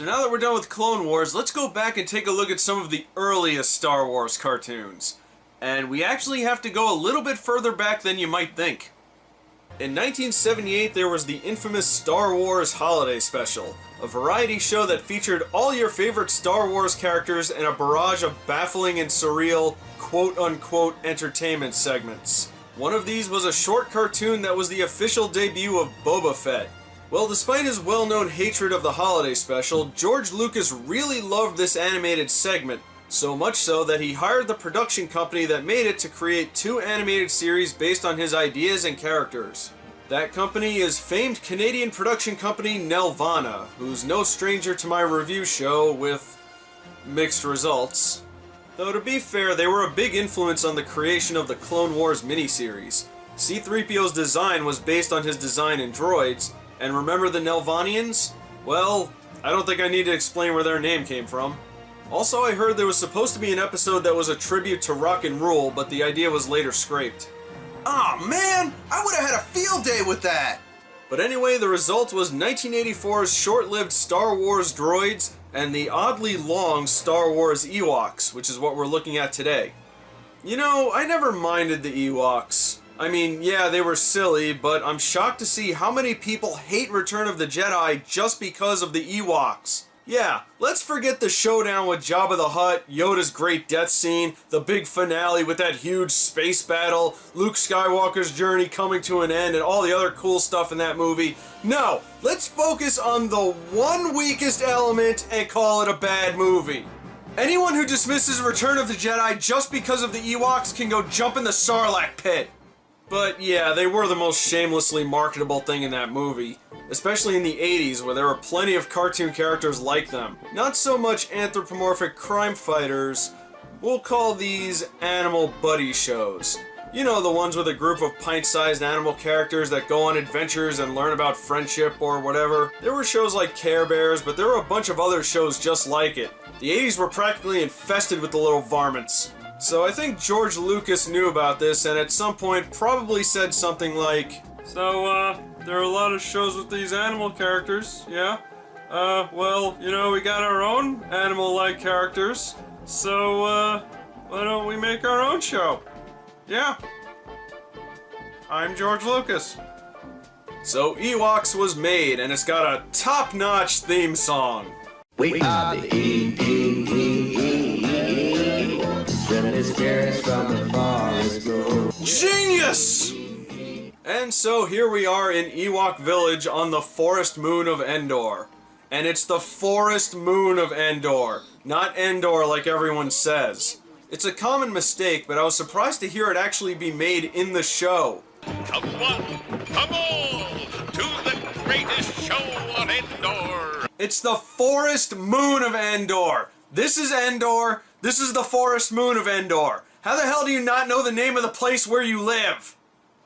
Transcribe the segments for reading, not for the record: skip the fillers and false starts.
So now that we're done with Clone Wars, let's go back and take a look at some of the earliest Star Wars cartoons. And we actually have to go a little bit further back than you might think. In 1978, there was the infamous Star Wars Holiday Special, a variety show that featured all your favorite Star Wars characters and a barrage of baffling and surreal, quote-unquote, entertainment segments. One of these was a short cartoon that was the official debut of Boba Fett. Well, despite his well-known hatred of the Holiday Special, George Lucas really loved this animated segment, so much so that he hired the production company that made it to create 2 animated series based on his ideas and characters. That company is famed Canadian production company Nelvana, who's no stranger to my review show with mixed results. Though to be fair, they were a big influence on the creation of the Clone Wars miniseries. C-3PO's design was based on his design in Droids, and remember the Nelvanians? Well, I don't think I need to explain where their name came from. Also, I heard there was supposed to be an episode that was a tribute to Rock and Roll, but the idea was later scrapped. Aw, man! I would have had a field day with that! But anyway, the result was 1984's short-lived Star Wars Droids and the oddly long Star Wars Ewoks, which is what we're looking at today. You know, I never minded the Ewoks. I mean, yeah, they were silly, but I'm shocked to see how many people hate Return of the Jedi just because of the Ewoks. Yeah, let's forget the showdown with Jabba the Hutt, Yoda's great death scene, the big finale with that huge space battle, Luke Skywalker's journey coming to an end, and all the other cool stuff in that movie. No, let's focus on the one weakest element and call it a bad movie. Anyone who dismisses Return of the Jedi just because of the Ewoks can go jump in the Sarlacc pit. But yeah, they were the most shamelessly marketable thing in that movie. Especially in the 80s, where there were plenty of cartoon characters like them. Not so much anthropomorphic crime fighters, we'll call these animal buddy shows. You know, the ones with a group of pint-sized animal characters that go on adventures and learn about friendship or whatever. There were shows like Care Bears, but there were a bunch of other shows just like it. The 80s were practically infested with the little varmints. So I think George Lucas knew about this and at some point probably said something like, "So, there are a lot of shows with these animal characters, yeah? Well, you know, we got our own animal-like characters, so, why don't we make our own show? Yeah. I'm George Lucas." So Ewoks was made, and it's got a top-notch theme song. We are the spirits from the forest grove. Genius! And so here we are in Ewok Village on the forest moon of Endor. And it's the forest moon of Endor, not Endor like everyone says. It's a common mistake, but I was surprised to hear it actually be made in the show. Come on, come all, to the greatest show on Endor. It's the forest moon of Endor. This is Endor. This is the forest moon of Endor. How the hell do you not know the name of the place where you live?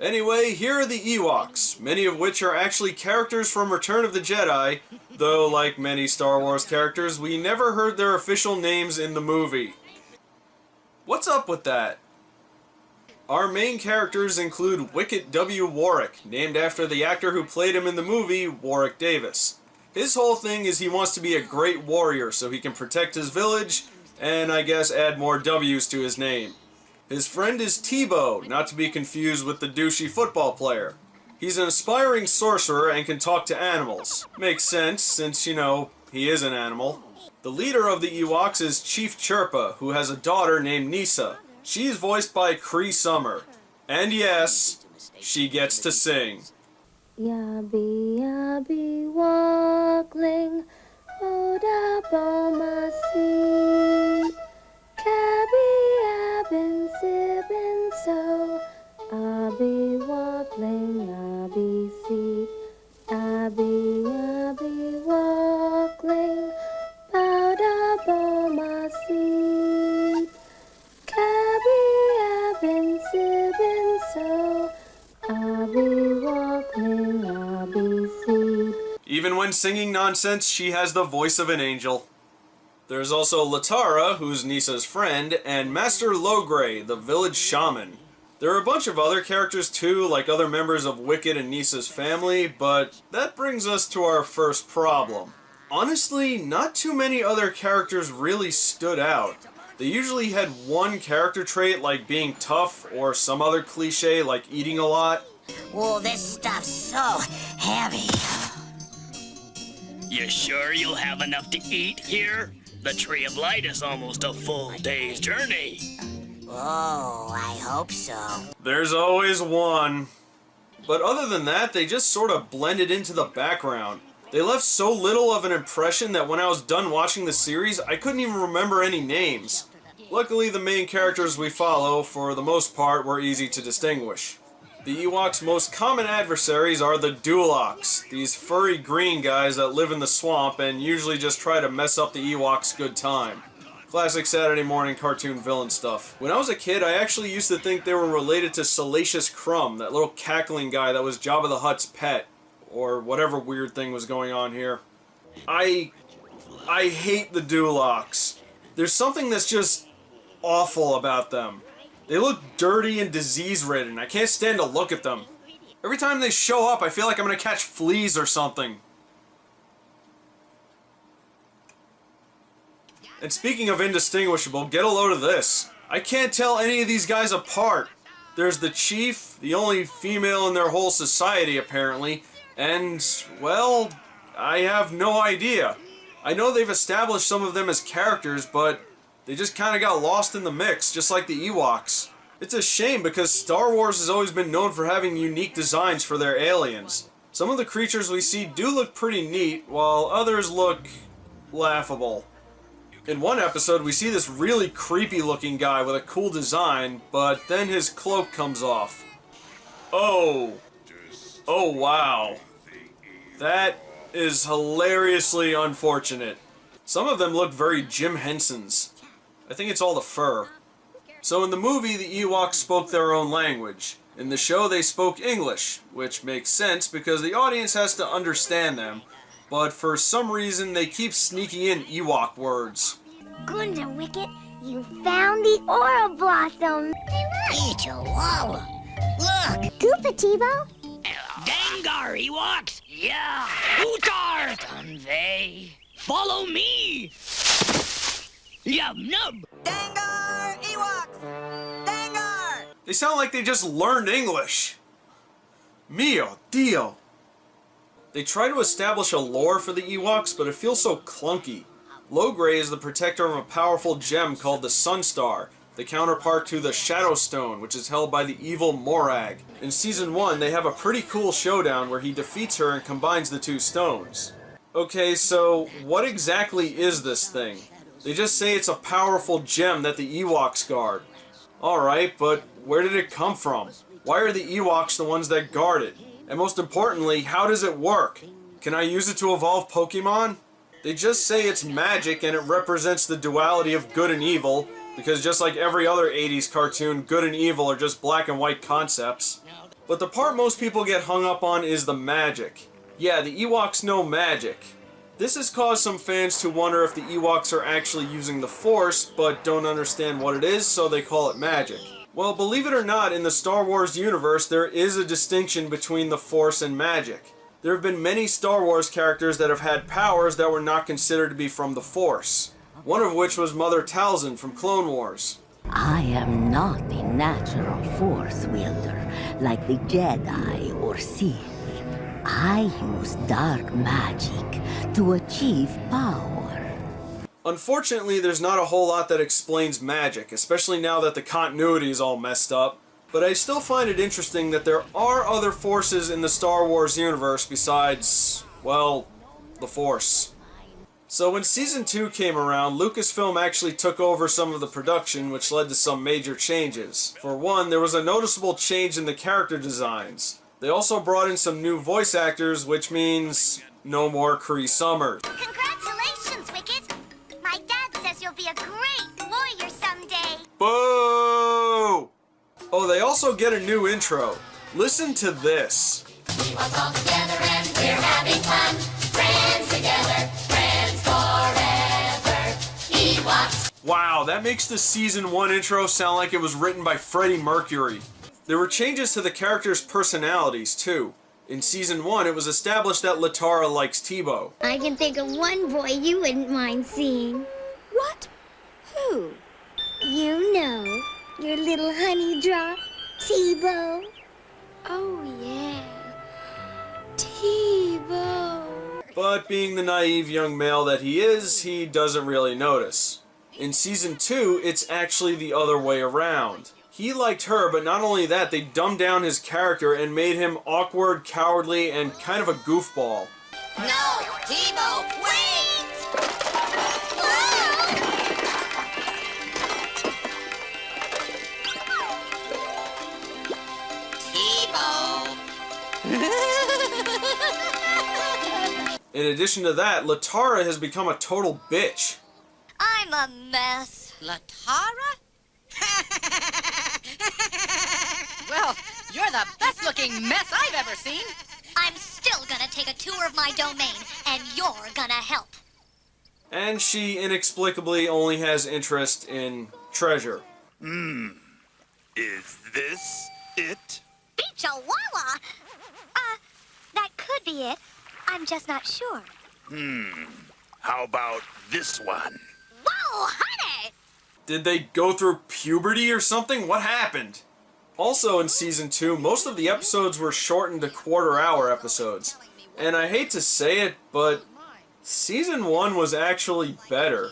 Anyway, here are the Ewoks, many of which are actually characters from Return of the Jedi, though like many Star Wars characters, we never heard their official names in the movie. What's up with that? Our main characters include Wicket W. Warwick, named after the actor who played him in the movie, Warwick Davis. His whole thing is he wants to be a great warrior so he can protect his village, and I guess add more W's to his name. His friend is Tebow, not to be confused with the douchey football player. He's an aspiring sorcerer and can talk to animals. Makes sense, since, you know, he is an animal. The leader of the Ewoks is Chief Chirpa, who has a daughter named Nisa. She's voiced by Cree Summer. And yes, she gets to sing. Yabby, yabby, walkling, hold up on my seat. Cabby, I've been sipping so. I'll be walkling, I'll be seat. I'll be walkling, bowed up on my seat. Cabby, I've been sipping so. I'll be walkling, I'll be seat. Even when singing nonsense, she has the voice of an angel. There's also Latara, who's Nisa's friend, and Master Logray, the village shaman. There are a bunch of other characters too, like other members of Wicket and Nisa's family, but that brings us to our first problem. Honestly, not too many other characters really stood out. They usually had one character trait like being tough or some other cliche like eating a lot. Whoa, this stuff's so heavy. You sure you'll have enough to eat here? The Tree of Light is almost a full day's journey. Oh, I hope so. There's always one. But other than that, they just sort of blended into the background. They left so little of an impression that when I was done watching the series, I couldn't even remember any names. Luckily, the main characters we follow, for the most part, were easy to distinguish. The Ewoks' most common adversaries are the Duloks, these furry green guys that live in the swamp and usually just try to mess up the Ewoks' good time. Classic Saturday morning cartoon villain stuff. When I was a kid, I actually used to think they were related to Salacious Crumb, that little cackling guy that was Jabba the Hutt's pet, or whatever weird thing was going on here. I hate the Duloks. There's something that's just awful about them. They look dirty and disease-ridden. I can't stand to look at them. Every time they show up, I feel like I'm gonna catch fleas or something. And speaking of indistinguishable, get a load of this. I can't tell any of these guys apart. There's the chief, the only female in their whole society apparently, and, well, I have no idea. I know they've established some of them as characters, but they just kind of got lost in the mix, just like the Ewoks. It's a shame because Star Wars has always been known for having unique designs for their aliens. Some of the creatures we see do look pretty neat, while others look laughable. In one episode, we see this really creepy looking guy with a cool design, but then his cloak comes off. Oh wow. That is hilariously unfortunate. Some of them look very Jim Henson's. I think it's all the fur. So in the movie, the Ewoks spoke their own language. In the show, they spoke English, which makes sense because the audience has to understand them. But for some reason, they keep sneaking in Ewok words. Gunda Wicket, you found the Oral Blossom. Eat your walla. Look! Goopa Tebow. Dengar, Ewoks! Yeah! Utar! Convey! Follow me! Yum nub! Dengar! Ewoks! Dengar! They sound like they just learned English. Mio Dio. They try to establish a lore for the Ewoks, but it feels so clunky. Logray is the protector of a powerful gem called the Sunstar, the counterpart to the Shadow Stone, which is held by the evil Morag. In Season 1, they have a pretty cool showdown where he defeats her and combines the two stones. Okay, so what exactly is this thing? They just say it's a powerful gem that the Ewoks guard. Alright, but where did it come from? Why are the Ewoks the ones that guard it? And most importantly, how does it work? Can I use it to evolve Pokemon? They just say it's magic and it represents the duality of good and evil, because just like every other 80s cartoon, good and evil are just black and white concepts. But the part most people get hung up on is the magic. Yeah, the Ewoks know magic. This has caused some fans to wonder if the Ewoks are actually using the Force, but don't understand what it is, so they call it magic. Well, believe it or not, in the Star Wars universe, there is a distinction between the Force and magic. There have been many Star Wars characters that have had powers that were not considered to be from the Force. One of which was Mother Talzin from Clone Wars. I am not a natural force wielder like the Jedi or Sith. I use dark magic to achieve power. Unfortunately, there's not a whole lot that explains magic, especially now that the continuity is all messed up. But I still find it interesting that there are other forces in the Star Wars universe besides, well, the Force. So when Season 2 came around, Lucasfilm actually took over some of the production, which led to some major changes. For one, there was a noticeable change in the character designs. They also brought in some new voice actors, which means no more Cree Summers. Congratulations, Wicket. My dad says you'll be a great warrior someday. Boo! Oh, they also get a new intro. Listen to this. We walk all together and we're having fun. Friends together, friends forever. Ewoks. Wow, that makes the Season 1 intro sound like it was written by Freddie Mercury. There were changes to the characters' personalities, too. In Season 1, it was established that Latara likes Tebow. I can think of one boy you wouldn't mind seeing. What? Who? You know, your little honey drop, Tebow. Oh, yeah. Tebow. But being the naive young male that he is, he doesn't really notice. In Season 2, it's actually the other way around. He liked her, but not only that, they dumbed down his character and made him awkward, cowardly, and kind of a goofball. No! Tebow, wait! Tebow! In addition to that, Latara has become a total bitch. I'm a mess. Latara? Well, you're the best-looking mess I've ever seen. I'm still gonna take a tour of my domain, and you're gonna help. And she inexplicably only has interest in treasure. Is this it? Beach Chihuahua? That could be it. I'm just not sure. How about this one? Whoa, honey! Did they go through puberty or something? What happened? Also in Season 2, most of the episodes were shortened to quarter-hour episodes. And I hate to say it, but Season 1 was actually better.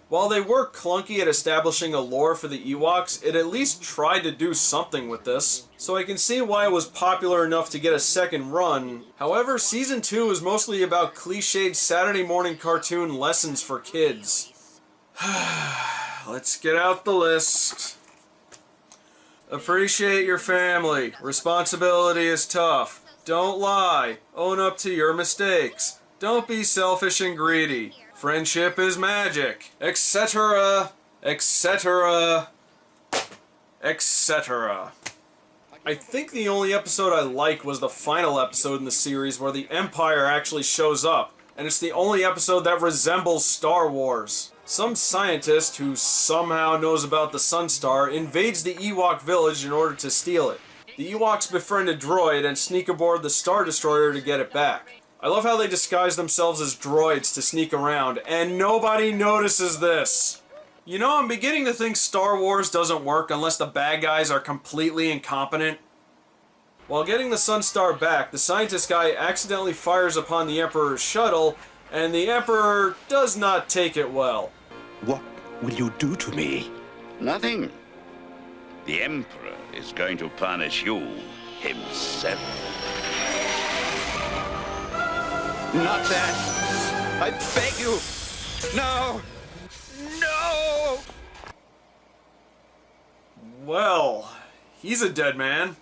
While they were clunky at establishing a lore for the Ewoks, it at least tried to do something with this. So I can see why it was popular enough to get a second run. However, Season 2 is mostly about cliched Saturday morning cartoon lessons for kids. Let's get out the list. Appreciate your family. Responsibility is tough. Don't lie. Own up to your mistakes. Don't be selfish and greedy. Friendship is magic. Etc. Etc. Etc. I think the only episode I like was the final episode in the series where the Empire actually shows up, and it's the only episode that resembles Star Wars. Some scientist who somehow knows about the Sunstar invades the Ewok village in order to steal it. The Ewoks befriend a droid and sneak aboard the Star Destroyer to get it back. I love how they disguise themselves as droids to sneak around, and nobody notices this. You know, I'm beginning to think Star Wars doesn't work unless the bad guys are completely incompetent. While getting the Sunstar back, the scientist guy accidentally fires upon the Emperor's shuttle, and the Emperor does not take it well. What will you do to me? Nothing. The Emperor is going to punish you himself. Not that! I beg you! No! No! Well, he's a dead man.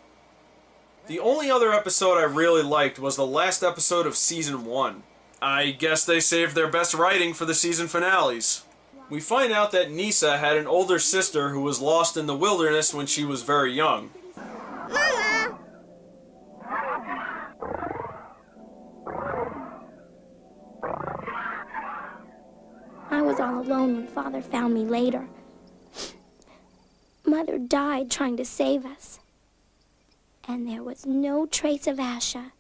The only other episode I really liked was the last episode of Season 1. I guess they saved their best writing for the season finales. We find out that Nisa had an older sister who was lost in the wilderness when she was very young. Mama! I was all alone when Father found me later. Mother died trying to save us. And there was no trace of Asha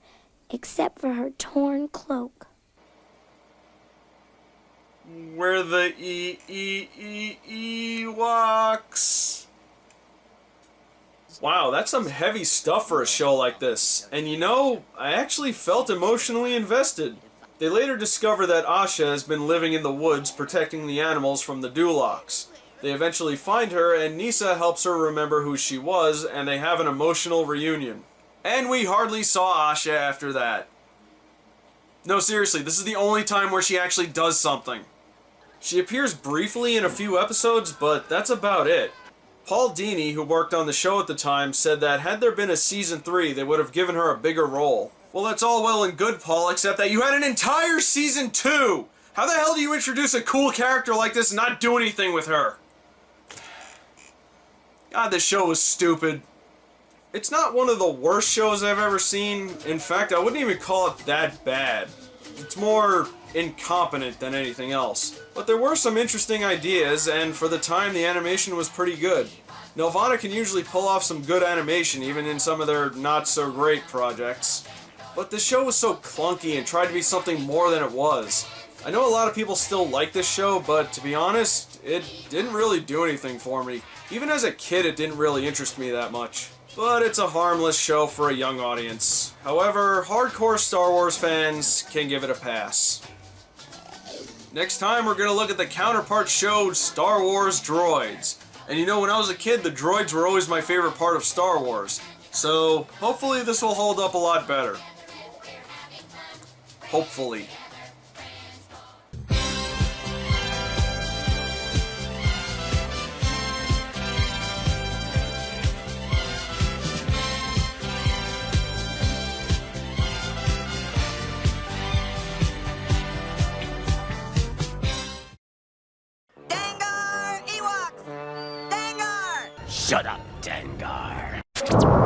except for her torn cloak. We're the Ewoks. Wow, that's some heavy stuff for a show like this. And you know, I actually felt emotionally invested. They later discover that Asha has been living in the woods protecting the animals from the Dulocs. They eventually find her, and Nisa helps her remember who she was, and they have an emotional reunion. And we hardly saw Asha after that. No, seriously, this is the only time where she actually does something. She appears briefly in a few episodes, but that's about it. Paul Dini, who worked on the show at the time, said that had there been a Season 3, they would have given her a bigger role. Well, that's all well and good, Paul, except that you had an entire Season 2! How the hell do you introduce a cool character like this and not do anything with her? God, this show was stupid. It's not one of the worst shows I've ever seen. In fact, I wouldn't even call it that bad. It's more incompetent than anything else. But there were some interesting ideas, and for the time, the animation was pretty good. Nelvana can usually pull off some good animation, even in some of their not-so-great projects. but the show was so clunky and tried to be something more than it was. I know a lot of people still like this show, but to be honest, it didn't really do anything for me. Even as a kid, it didn't really interest me that much. But it's a harmless show for a young audience. However, hardcore Star Wars fans can give it a pass. Next time, we're going to look at the counterpart show, Star Wars Droids. And you know, when I was a kid, the droids were always my favorite part of Star Wars. So, hopefully this will hold up a lot better. Hopefully. Dengar! Ewoks! Dengar! Shut up, Dengar.